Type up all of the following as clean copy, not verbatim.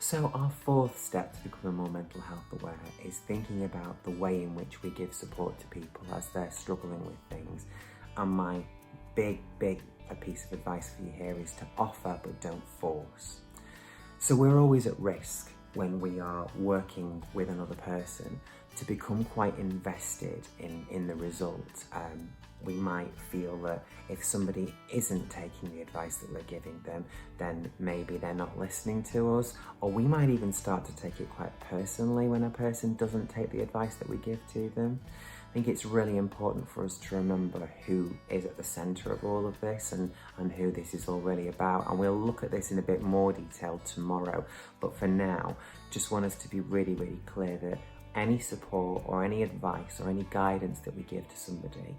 So our fourth step to becoming more mental health aware is thinking about the way in which we give support to people as they're struggling with things. And my big piece of advice for you here is to offer but don't force. So we're always at risk when we are working with another person to become quite invested in the result. We might feel that if somebody isn't taking the advice that we're giving them, then maybe they're not listening to us, or we might even start to take it quite personally when a person doesn't take the advice that we give to them. I think it's really important for us to remember who is at the centre of all of this and who this is all really about. And we'll look at this in a bit more detail tomorrow. But for now, just want us to be really clear that any support or any advice or any guidance that we give to somebody,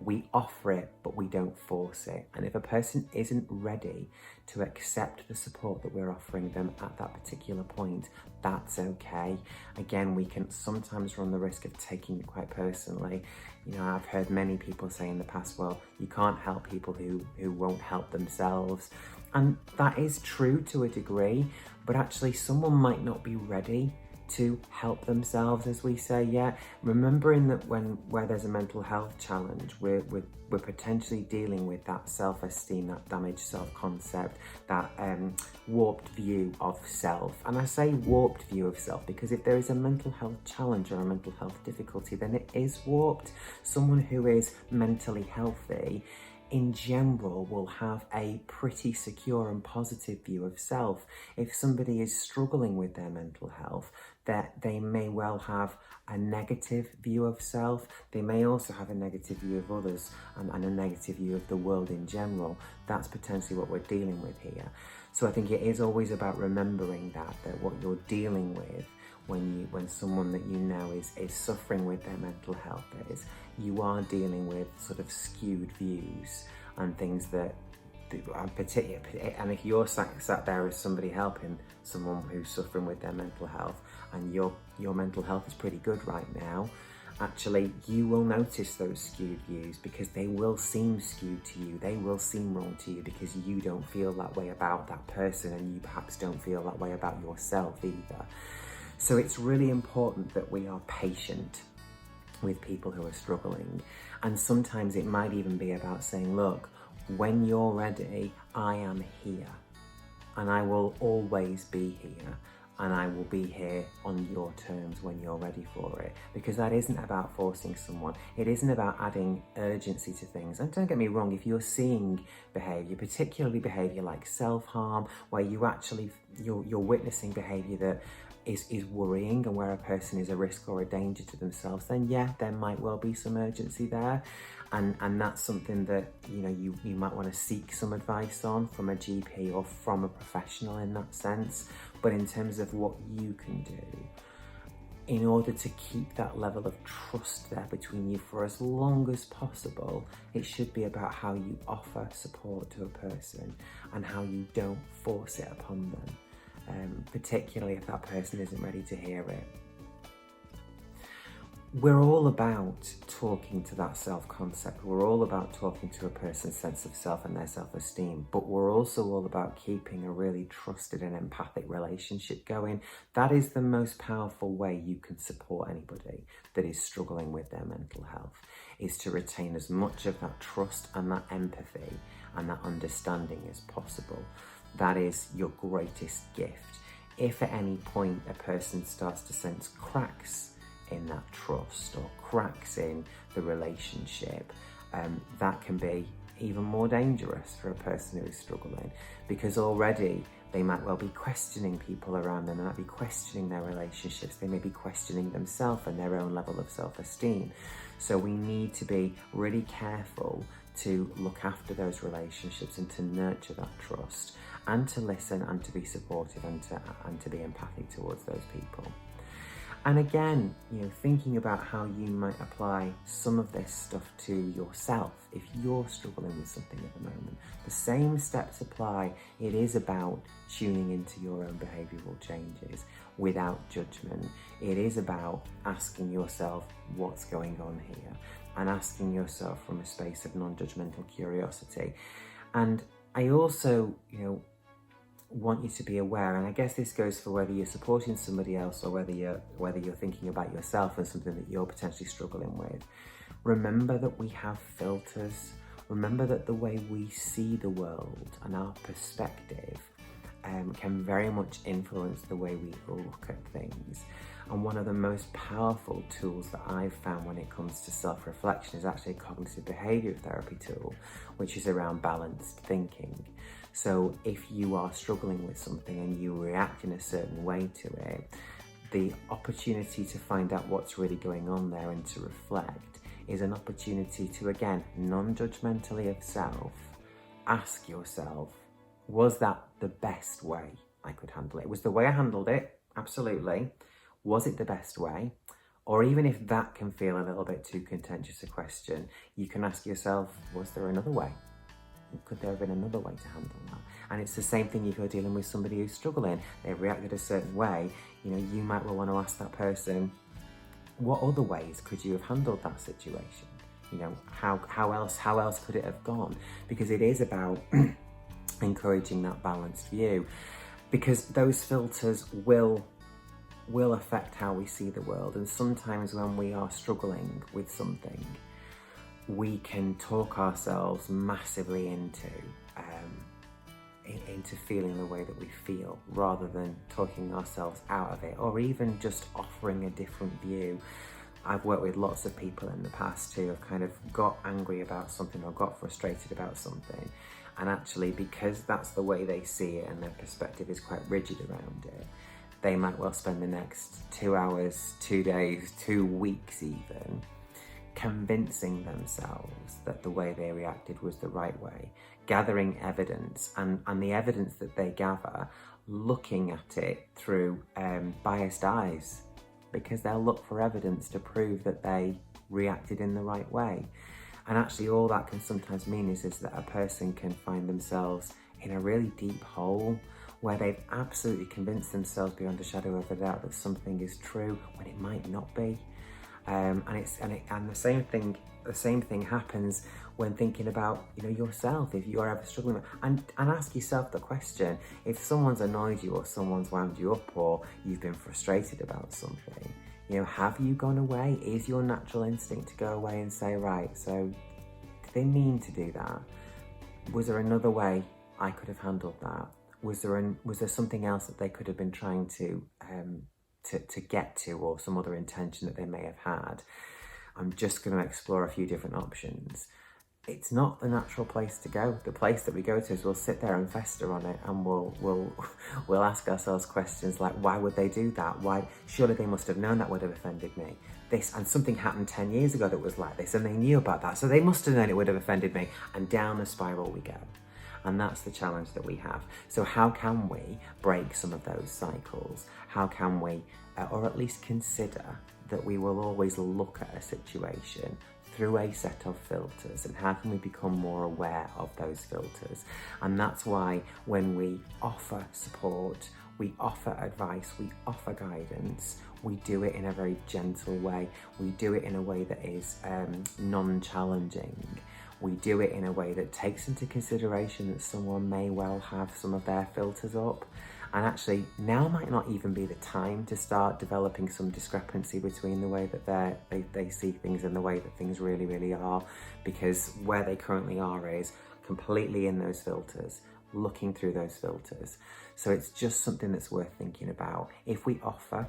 we offer it, but we don't force it. And if a person isn't ready to accept the support that we're offering them at that particular point, that's okay. Again, we can sometimes run the risk of taking it quite personally. You know, I've heard many people say in the past, well, you can't help people who won't help themselves. And that is true to a degree, but actually someone might not be ready to help themselves, as we say yet. Remembering that where there's a mental health challenge, we're potentially dealing with that self-esteem, that damaged self-concept, that warped view of self. And I say warped view of self because if there is a mental health challenge or a mental health difficulty, then it is warped. Someone who is mentally healthy in general will have a pretty secure and positive view of self. If somebody is struggling with their mental health, that they may well have a negative view of self. They may also have a negative view of others and a negative view of the world in general. That's potentially what we're dealing with here. So I think it is always about remembering that what you're dealing with when someone that you know is suffering with their mental health is, you are dealing with sort of skewed views and things that and if you're sat there as somebody helping someone who's suffering with their mental health and your mental health is pretty good right now, actually you will notice those skewed views because they will seem skewed to you. They will seem wrong to you because you don't feel that way about that person and you perhaps don't feel that way about yourself either. So it's really important that we are patient with people who are struggling. And sometimes it might even be about saying, look, when you're ready, I am here. And I will always be here. And I will be here on your terms when you're ready for it. Because that isn't about forcing someone. It isn't about adding urgency to things. And don't get me wrong, if you're seeing behaviour, particularly behaviour like self-harm, where you're witnessing behaviour that is worrying and where a person is a risk or a danger to themselves, then yeah, there might well be some urgency there. And that's something that, you know, you might want to seek some advice on from a GP or from a professional in that sense. But in terms of what you can do in order to keep that level of trust there between you for as long as possible, it should be about how you offer support to a person and how you don't force it upon them, particularly if that person isn't ready to hear it. We're all about talking to that self-concept. We're all about talking to a person's sense of self and their self-esteem, but we're also all about keeping a really trusted and empathic relationship going. That is the most powerful way you can support anybody that is struggling with their mental health, is to retain as much of that trust and that empathy and that understanding as possible. That is your greatest gift. If at any point a person starts to sense cracks in that trust or cracks in the relationship, that can be even more dangerous for a person who is struggling, because already they might well be questioning people around them. They might be questioning their relationships. They may be questioning themselves and their own level of self-esteem. So we need to be really careful to look after those relationships and to nurture that trust and to listen and to be supportive and to be empathic towards those people. And again, you know, thinking about how you might apply some of this stuff to yourself. If you're struggling with something at the moment, the same steps apply. It is about tuning into your own behavioural changes without judgment. It is about asking yourself what's going on here and asking yourself from a space of non-judgmental curiosity. And I also, you know, want you to be aware, and I guess this goes for whether you're supporting somebody else or whether you're thinking about yourself and something that you're potentially struggling with. Remember that we have filters. Remember that the way we see the world and our perspective can very much influence the way we look at things. And one of the most powerful tools that I've found when it comes to self-reflection is actually a cognitive behaviour therapy tool, which is around balanced thinking. So if you are struggling with something and you react in a certain way to it, the opportunity to find out what's really going on there and to reflect is an opportunity to, again, non-judgmentally of self, ask yourself, was that the best way I could handle it? Was the way I handled it? Absolutely. Was it the best way? Or even if that can feel a little bit too contentious a question, you can ask yourself, was there another way? Could there have been another way to handle that? And it's the same thing if you're dealing with somebody who's struggling. They've reacted a certain way. You know, you might well want to ask that person, what other ways could you have handled that situation? You know, how else could it have gone? Because it is about encouraging that balanced view, because those filters will affect how we see the world. And sometimes when we are struggling with something, we can talk ourselves massively into feeling the way that we feel, rather than talking ourselves out of it, or even just offering a different view. I've worked with lots of people in the past who have kind of got angry about something or got frustrated about something, and actually, because that's the way they see it and their perspective is quite rigid around it, they might well spend the next 2 hours, 2 days, 2 weeks even, convincing themselves that the way they reacted was the right way, gathering evidence, and the evidence that they gather, looking at it through biased eyes, because they'll look for evidence to prove that they reacted in the right way. And actually all that can sometimes mean is that a person can find themselves in a really deep hole where they've absolutely convinced themselves beyond a shadow of a doubt that something is true when it might not be. And the same thing happens when thinking about, you know, yourself. If you are ever struggling, and ask yourself the question: if someone's annoyed you, or someone's wound you up, or you've been frustrated about something, you know, have you gone away? Is your natural instinct to go away and say, right, so did they mean to do that? Was there another way I could have handled that? Was there something else that they could have been trying to get to, or some other intention that they may have had? I'm just going to explore a few different options. It's not the natural place to go. The place that we go to is we'll sit there and fester on it, and we'll ask ourselves questions like, why would they do that? Why? Surely they must have known that would have offended me. And something happened 10 years ago that was like this, and they knew about that, so they must have known it would have offended me, and down the spiral we go. And that's the challenge that we have. So how can we break some of those cycles? How can we, or at least consider that we will always look at a situation through a set of filters, and how can we become more aware of those filters? And that's why when we offer support, we offer advice, we offer guidance, we do it in a very gentle way. We do it in a way that is non-challenging. We do it in a way that takes into consideration that someone may well have some of their filters up. And actually, now might not even be the time to start developing some discrepancy between the way that they see things and the way that things really, really are, because where they currently are is completely in those filters, looking through those filters. So it's just something that's worth thinking about. If we offer,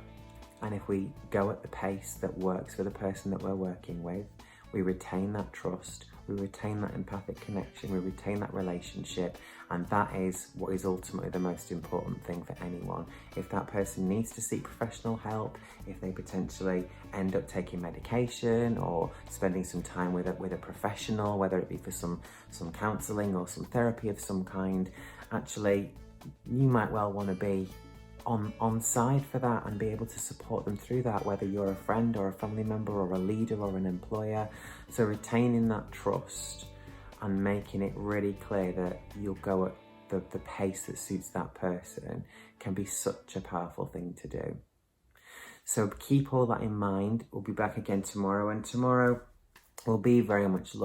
and if we go at the pace that works for the person that we're working with, we retain that trust, we retain that empathic connection, we retain that relationship, and that is what is ultimately the most important thing for anyone. If that person needs to seek professional help, if they potentially end up taking medication or spending some time with a professional, whether it be for some counselling or some therapy of some kind, actually you might well want to be on side for that and be able to support them through that, whether you're a friend or a family member or a leader or an employer. So retaining that trust and making it really clear that you'll go at the pace that suits that person can be such a powerful thing to do. So keep all that in mind. We'll be back again tomorrow, and tomorrow we'll be very much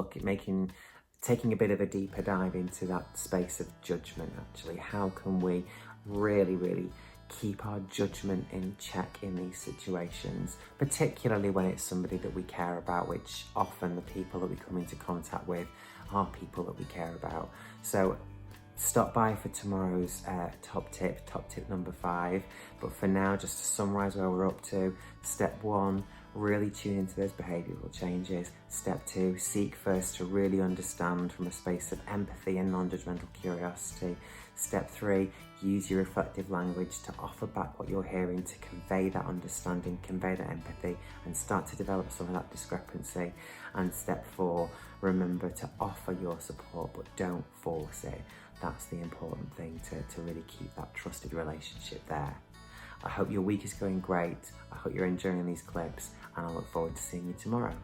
taking a bit of a deeper dive into that space of judgment. Actually, how can we really keep our judgment in check in these situations, particularly when it's somebody that we care about, which often the people that we come into contact with are people that we care about. So stop by for tomorrow's top tip number 5. But for now, just to summarise where we're up to: step 1, really tune into those behavioural changes. Step 2, seek first to really understand from a space of empathy and non-judgmental curiosity. Step 3, use your reflective language to offer back what you're hearing, to convey that understanding, convey that empathy, and start to develop some of that discrepancy. And step 4, remember to offer your support, but don't force it. That's the important thing, to really keep that trusted relationship there. I hope your week is going great. I hope you're enjoying these clips, and I look forward to seeing you tomorrow.